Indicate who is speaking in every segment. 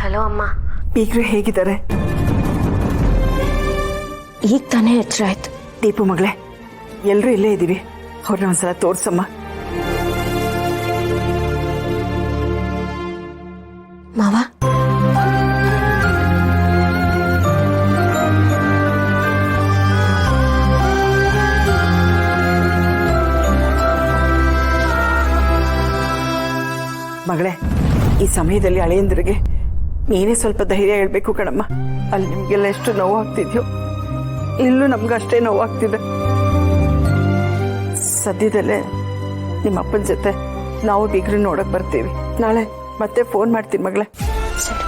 Speaker 1: Hello ಅಮ್ಮ.
Speaker 2: ಬೀಗ್ರು ಹೇಗಿದ್ದಾರೆ?
Speaker 1: ಈಗ ತಾನೇ ಎಚ್ಚರ ಆಯ್ತು.
Speaker 2: ದೀಪು ಮಗಳೇ, ಎಲ್ಲರೂ ಇಲ್ಲೇ ಇದ್ದೀವಿ, ಅವ್ರನ್ನ ಒಂದ್ಸಲ ತೋರ್ಸಮ್ಮ.
Speaker 1: ಮಾವ,
Speaker 2: ಮಗಳೇ, ಈ ಸಮಯದಲ್ಲಿ ಅಳಿಯಂದ್ರಿಗೆ ನೀನೇ ಸ್ವಲ್ಪ ಧೈರ್ಯ ಹೇಳ್ಬೇಕು ಕಣಮ್ಮ. ಅಲ್ಲಿ ನಿಮ್ಗೆಲ್ಲ ಎಷ್ಟು ನೋವಾಗ್ತಿದ್ಯೋ, ಇಲ್ಲೂ ನಮ್ಗಷ್ಟೇ ನೋವಾಗ್ತಿದೆ. ಸದ್ಯದಲ್ಲೇ ನಿಮ್ಮ ಅಪ್ಪನ ಜೊತೆ ನಾವು ಬೀಗ್ರನ್ನ ನೋಡಕ್ ಬರ್ತೀವಿ. ನಾಳೆ ಮತ್ತೆ ಫೋನ್ ಮಾಡ್ತೀನಿ ಮಗಳೇ.
Speaker 1: ಸರಿ.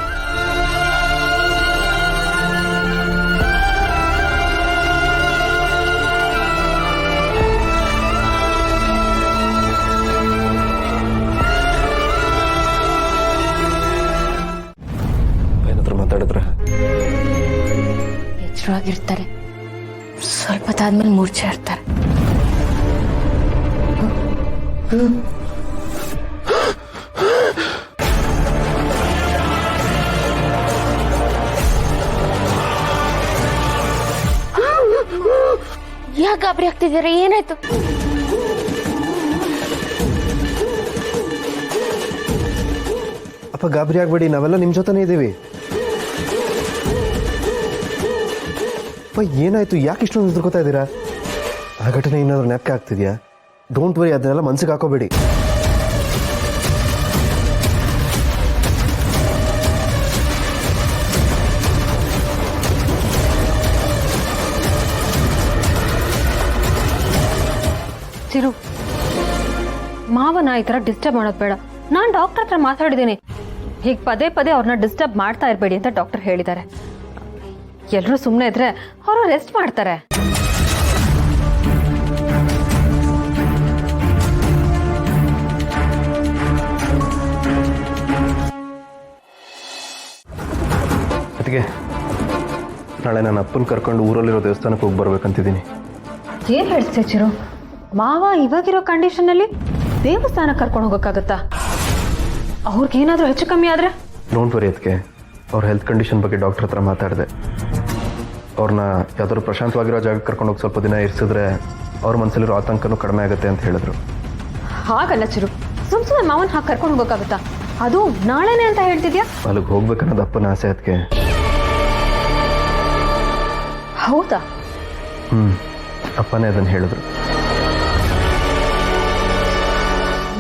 Speaker 3: ಮಾತಾಡಿದ್ರೆ
Speaker 1: ಎಚ್ಚರವಾಗಿರ್ತಾರೆ, ಸ್ವಲ್ಪ ಹೊತ್ತಾದ್ಮೇಲೆ ಮೂರ್ಛೆ ಇರ್ತಾರೆ. ಯಾಕೆ ಗಾಬರಿ ಆಗ್ತಿದ್ದೀರಾ? ಏನಾಯ್ತು?
Speaker 3: ಅಪ್ಪ ಗಾಬರಿ ಆಗ್ಬೇಡಿ, ನಾವೆಲ್ಲ ನಿಮ್ ಜೊತೆನೇ ಇದ್ದೀವಿ. ಅಪ್ಪ ಏನಾಯ್ತು? ಯಾಕೆ ಇಷ್ಟೊಂದು ಹೆದರ್ಕೋತಾ ಇದ್ದೀರಾ? ಆ ಘಟನೆ ಏನಾದರೂ ನೆನಪಕ್ಕೆ ಆಗ್ತಿದ್ಯಾ? ಡೋಂಟ್ ವರಿ, ಅದನ್ನೆಲ್ಲ ಮನ್ಸಿಗೆ ಹಾಕೋಬೇಡಿ.
Speaker 4: ಚಿರು, ಮಾವನ ಈ ಥರ ಡಿಸ್ಟರ್ಬ್ ಮಾಡೋದು ಬೇಡ. ನಾನು ಡಾಕ್ಟರ್ ಹತ್ರ ಮಾತಾಡಿದ್ದೀನಿ, ಹೀಗೆ ಪದೇ ಪದೇ ಅವ್ರನ್ನ ಡಿಸ್ಟರ್ಬ್ ಮಾಡ್ತಾ ಇರಬೇಡಿ ಅಂತ ಡಾಕ್ಟರ್ ಹೇಳಿದ್ದಾರೆ. ಎಲ್ಲರೂ ಸುಮ್ಮನೆ ಇದ್ರೆ ಅವರು ರೆಸ್ಟ್ ಮಾಡ್ತಾರೆ.
Speaker 3: ಅದಕ್ಕೆ ನಾಳೆ ನನ್ನ ಅಪ್ಪನ ಕರ್ಕೊಂಡು ಊರಲ್ಲಿರೋ ದೇವಸ್ಥಾನಕ್ಕೆ ಹೋಗಿ ಬರ್ಬೇಕಂತಿದ್ದೀನಿ.
Speaker 4: ಏನು ಹೇಳ್ತೀಯ ಚಿರು? ಮಾವ ಇವಾಗಿರೋ ಕಂಡೀಷನ್ನಲ್ಲಿ ದೇವಸ್ಥಾನ ಕರ್ಕೊಂಡು ಹೋಗೋಕ್ಕಾಗತ್ತಾ? ಅವ್ರಿಗೇನಾದರೂ ಹೆಚ್ಚು ಕಮ್ಮಿ ಆದರೆ?
Speaker 3: ಡೋಂಟ್ ವರಿ ಅದಕ್ಕೆ, ಅವ್ರ ಹೆಲ್ತ್ ಕಂಡೀಷನ್ ಬಗ್ಗೆ ಡಾಕ್ಟರ್ ಹತ್ರ ಮಾತಾಡಿದೆ. ಅವ್ರನ್ನ ಯಾವ್ದಾದ್ರು ಪ್ರಶಾಂತವಾಗಿರೋ ಜಾಗಕ್ಕೆ ಕರ್ಕೊಂಡು ಹೋಗಿ ಸ್ವಲ್ಪ ದಿನ ಇರಿಸಿದ್ರೆ ಅವ್ರ ಮನಸ್ಸಲ್ಲಿರೋ ಆತಂಕನೂ ಕಡಿಮೆ ಆಗುತ್ತೆ ಅಂತ ಹೇಳಿದ್ರು.
Speaker 4: ಹಾಗಲ್ಲ ಚಿರು, ಸುಮ್ಮನೆ ಮಾವನ ಹಾಗೆ ಕರ್ಕೊಂಡು ಹೋಗೋಕ್ಕಾಗತ್ತಾ? ಅದು ನಾಳೆನೇ ಅಂತ ಹೇಳ್ತಿದ್ಯಾ?
Speaker 3: ಅಲ್ಲಿಗೆ ಹೋಗ್ಬೇಕನ್ನೋದು ಅಪ್ಪನ ಆಸೆ. ಅದಕ್ಕೆ
Speaker 4: ಹೌದಾ?
Speaker 3: ಅಪ್ಪನೇ ಅದನ್ನು ಹೇಳಿದ್ರು.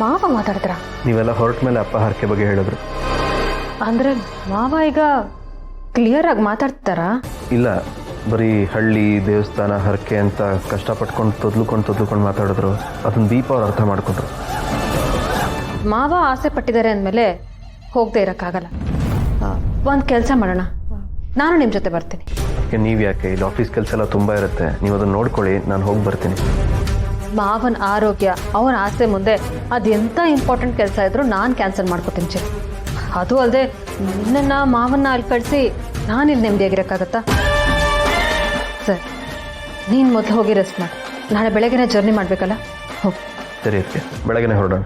Speaker 4: ಮಾವ ಮಾತಾಡಿದ್ರ?
Speaker 3: ನೀವೆಲ್ಲ ಹೊರಟ ಮೇಲೆ ಅಪ್ಪ ಹರಕೆ ಬಗ್ಗೆ ಹೇಳಿದ್ರು.
Speaker 4: ಅಂದ್ರೆ ಮಾವ ಈಗ ಕ್ಲಿಯರ್ ಆಗಿ ಮಾತಾಡ್ತಾರಾ?
Speaker 3: ಇಲ್ಲ, ಬರೀ ಹಳ್ಳಿ ದೇವಸ್ಥಾನ ಹರಕೆ ಅಂತ ಕಷ್ಟಪಟ್ಕೊಂಡು ತೊದ್ಲುಕೊಂಡು ಮಾತಾಡಿದ್ರು. ಅದನ್ನ ದೀಪ ಅವ್ರು ಅರ್ಥ ಮಾಡ್ಕೊಂಡ್ರು.
Speaker 4: ಮಾವ ಆಸೆ ಪಟ್ಟಿದ್ದಾರೆ ಅಂದಮೇಲೆ ಹೋಗದೆ ಇರೋಕ್ಕಾಗಲ್ಲ. ಒಂದು ಕೆಲಸ ಮಾಡೋಣ, ನಾನು ನಿಮ್ಮ ಜೊತೆ ಬರ್ತೀನಿ.
Speaker 3: ನೀವು ಯಾಕೆ? ಇಲ್ಲಿ ಆಫೀಸ್ ಕೆಲಸ ಎಲ್ಲ ತುಂಬ ಇರುತ್ತೆ, ನೀವು ಅದನ್ನು ನೋಡ್ಕೊಳ್ಳಿ, ನಾನು ಹೋಗಿ ಬರ್ತೀನಿ.
Speaker 4: ಮಾವನ ಆರೋಗ್ಯ, ಅವನ ಆಸೆ ಮುಂದೆ ಅದೆಂಥ ಇಂಪಾರ್ಟೆಂಟ್ ಕೆಲಸ ಇದ್ರೂ ನಾನು ಕ್ಯಾನ್ಸಲ್ ಮಾಡ್ಕೊತೀನಿ ಚಿರು. ಅದು ಅಲ್ಲದೆ ನಿನ್ನನ್ನು ಮಾವನ್ನ ಅಲ್ಲಿ ಕಳಿಸಿ ನಾನಿಲ್ಲಿ ನೆಮ್ಮದಿಯಾಗಿರೋಕ್ಕಾಗತ್ತಾ? ಸರಿ, ನೀನು ಮೊದಲು ಹೋಗಿ ರೆಸ್ಟ್ ಮಾಡಿ. ನಾಳೆ ಬೆಳಗ್ಗೆನೇ ಜರ್ನಿ ಮಾಡಬೇಕಲ್ಲ, ಹೋಗಿ.
Speaker 3: ಸರಿ ಅದಕ್ಕೆ ಬೆಳಗ್ಗೆನೇ ಹೊರಡೋಣ.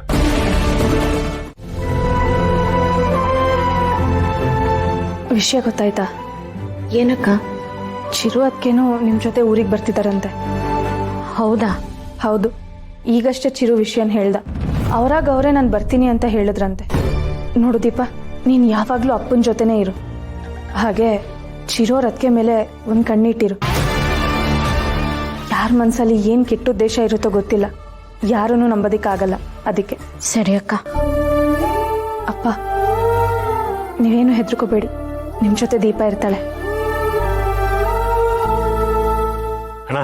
Speaker 5: ವಿಷಯ ಗೊತ್ತಾಯ್ತಾ?
Speaker 1: ಏನಕ್ಕ?
Speaker 5: ಚಿರು ಅದಕ್ಕೇನೋ ನಿಮ್ಮ ಜೊತೆ ಊರಿಗೆ ಬರ್ತಿದ್ದಾರಂತೆ.
Speaker 1: ಹೌದಾ?
Speaker 5: ಹೌದು, ಈಗಷ್ಟೇ ಚಿರು ವಿಷಯನ ಹೇಳ್ದ. ಅವರಾಗ ಅವರೇ ನಾನು ಬರ್ತೀನಿ ಅಂತ ಹೇಳಿದ್ರಂತೆ. ನೋಡು ದೀಪ, ನೀನು ಯಾವಾಗಲೂ ಅಪ್ಪನ ಜೊತೆನೇ ಇರು. ಹಾಗೆ ಚಿರೋರ್ ಅದಕ್ಕೆ ಮೇಲೆ ಒಂದು ಕಣ್ಣಿಟ್ಟಿರು. ಯಾರ ಮನಸ್ಸಲ್ಲಿ ಏನು ಕೆಟ್ಟ ಉದ್ದೇಶ ಇರುತ್ತೋ ಗೊತ್ತಿಲ್ಲ, ಯಾರನ್ನೂ ನಂಬೋದಕ್ಕಾಗಲ್ಲ. ಅದಕ್ಕೆ.
Speaker 1: ಸರಿ ಅಕ್ಕ.
Speaker 5: ಅಪ್ಪ, ನೀವೇನು ಹೆದರ್ಕೋಬೇಡಿ, ನಿಮ್ಮ ಜೊತೆ ದೀಪ ಇರ್ತಾಳೆ.
Speaker 6: ಅಣ್ಣ,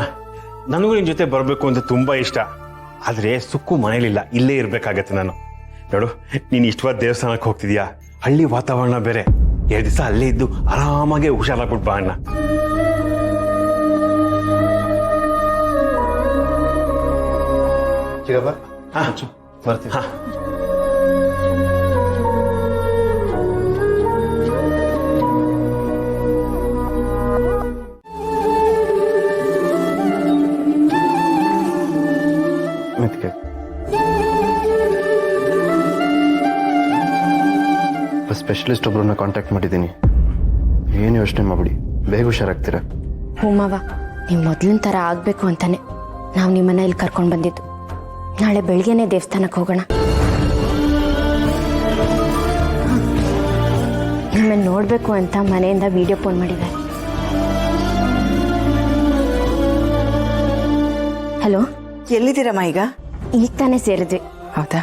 Speaker 6: ನನಗೂ ನಿನ್ನ ಜೊತೆ ಬರಬೇಕು ಅಂತ ತುಂಬ ಇಷ್ಟ. ಆದರೆ ಸುಕ್ಕು ಮನೇಲಿಲ್ಲ, ಇಲ್ಲೇ ಇರಬೇಕಾಗತ್ತೆ ನಾನು. ನೋಡು, ನೀನು ಇಷ್ಟವಾದ ದೇವಸ್ಥಾನಕ್ಕೆ ಹೋಗ್ತಿದ್ಯಾ, ಹಳ್ಳಿ ವಾತಾವರಣ ಬೇರೆ. 2 ದಿವಸ ಅಲ್ಲೇ ಇದ್ದು ಆರಾಮಾಗೆ ಹುಷಾರಾಗ್ಬಿಟ್ಟು ಬಾ ಅಣ್ಣ.
Speaker 3: ಬರ್ತೀನಿ. ಒಬ್ಬ ಸ್ಪೆಷಲಿಸ್ಟ್ ಒಬ್ಬರನ್ನ ಕಾಂಟ್ಯಾಕ್ಟ್ ಮಾಡಿದ್ದೀನಿ. ಏನು ಯೋಚನೆ ಮಾಡ್ಬಿಡಿ, ಬೇಗ ಹುಷಾರಾಗ್ತೀರಾ.
Speaker 1: ಹ್ಞೂ ಮಾವ, ನೀವು ಮೊದಲಿನ ಥರ ಆಗಬೇಕು ಅಂತಾನೆ ನಾವು ನಿಮ್ಮನ್ನ ಇಲ್ಲಿ ಕರ್ಕೊಂಡು ಬಂದಿದ್ದು. ನಾಳೆ ಬೆಳಿಗ್ಗೆನೇ ದೇವಸ್ಥಾನಕ್ಕೆ ಹೋಗೋಣ. ನಿಮ್ಮನ್ನು ನೋಡಬೇಕು ಅಂತ ಮನೆಯಿಂದ ವಿಡಿಯೋ ಫೋನ್ ಮಾಡಿದ್ದಾರೆ. ಹಲೋ,
Speaker 2: ಎಲ್ಲಿದ್ದೀರಮ್ಮ ಈಗ?
Speaker 1: ಈಗ ತಾನೇ ಸೇರಿದ್ವಿ.
Speaker 2: ಹೌದಾ?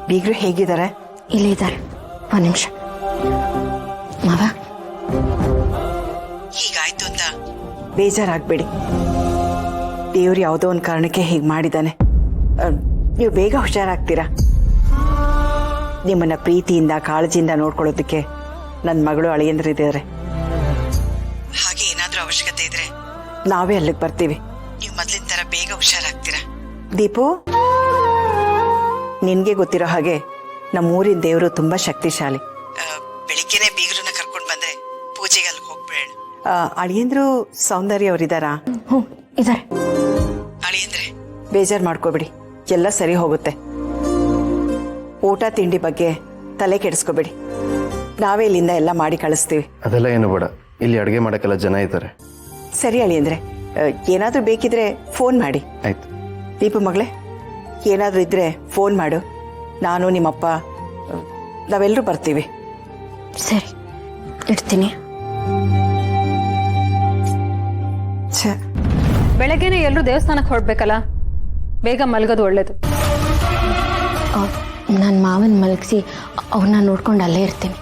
Speaker 2: ಬೀಗರು ಹೇಗಿದ್ದಾರೆ?
Speaker 1: ಇಲ್ಲೇ ಇದ್ದಾರೆ. ಒಂದು ನಿಮಿಷ ಮಾವ.
Speaker 2: ಹೀಗಾಯ್ತು ಅಂತ ಬೇಜಾರಾಗಬೇಡಿ. ದೇವ್ರು ಯಾವುದೋ ಒಂದು ಕಾರಣಕ್ಕೆ ಹೀಗೆ ಮಾಡಿದ್ದಾನೆ. ನೀವು ಬೇಗ ಹುಷಾರಾಗ್ತೀರಾ. ನಿಮ್ಮನ್ನ ಪ್ರೀತಿಯಿಂದ ಕಾಳಜಿಯಿಂದ ನೋಡ್ಕೊಳ್ಳೋದಕ್ಕೆ ನನ್ನ ಮಗಳು ಅಳಿಯಂದ್ರಿದ್ದಾರೆ. ಹಾಗೆ ಏನಾದರೂ ಅವಶ್ಯಕತೆ ಇದ್ರೆ ನಾವೇ ಅಲ್ಲಿಗೆ ಬರ್ತೀವಿ. ನೀವು ಮೊದಲಿನ ಥರ ಬೇಗ ಹುಷಾರಾಗ್ತೀರಾ. ದೀಪು, ನಿನಗೆ ಗೊತ್ತಿರೋ ಹಾಗೆ ನಮ್ಮೂರಿನ ದೇವರು ತುಂಬಾ ಶಕ್ತಿಶಾಲಿ. ಬೆಳಿಗ್ಗೆನೆ ಬೀಗರನ್ನ ಕರ್ಕೊಂಡು ಬಂದ್ರೆ ಪೂಜೆಗೆ ಅಲ್ಲಿಗೆ ಹೋಗ್ಬೇಡ. ಅಳಿಯಂದ್ರು ಸೌಂದರ್ಯ ಅವರಿದ್ದಾರಾ?
Speaker 1: ಹ್ಞೂ ಇದ್ದಾರೆ.
Speaker 2: ಅಳಿಯಂದ್ರೆ ಬೇಜಾರು ಮಾಡ್ಕೋಬೇಡಿ, ಎಲ್ಲ ಸರಿ ಹೋಗುತ್ತೆ. ಊಟ ತಿಂಡಿ ಬಗ್ಗೆ ತಲೆ ಕೆಡಿಸ್ಕೋಬೇಡಿ, ನಾವೇ ಇಲ್ಲಿಂದ ಎಲ್ಲ ಮಾಡಿ ಕಳಿಸ್ತೀವಿ.
Speaker 3: ಅದೆಲ್ಲ ಏನು ಬೇಡ, ಇಲ್ಲಿ ಅಡುಗೆ ಮಾಡೋಕ್ಕೆಲ್ಲ ಜನ ಇದ್ದಾರೆ.
Speaker 2: ಸರಿ ಅಳಿಯಂದ್ರೆ, ಏನಾದರೂ ಬೇಕಿದ್ರೆ ಫೋನ್ ಮಾಡಿ.
Speaker 3: ಆಯ್ತು.
Speaker 2: ದೀಪು ಮಗಳೇ, ಏನಾದರೂ ಇದ್ರೆ ಫೋನ್ ಮಾಡು. ನಾನು ನಿಮ್ಮಪ್ಪ ನಾವೆಲ್ಲರೂ ಬರ್ತೀವಿ.
Speaker 1: ಸರಿ, ಇಡ್ತೀನಿ.
Speaker 4: ಬೆಳಗ್ಗೆನೆ ಎಲ್ಲರೂ ದೇವಸ್ಥಾನಕ್ಕೆ ಹೊರಡ್ಬೇಕಲ್ಲ, ಬೇಗ ಮಲಗೋದು ಒಳ್ಳೇದು.
Speaker 1: ನನ್ನ ಮಾವನ ಮಲಗಿಸಿ ಅವ್ರನ್ನ ನೋಡ್ಕೊಂಡು ಅಲ್ಲೇ ಇರ್ತೀನಿ.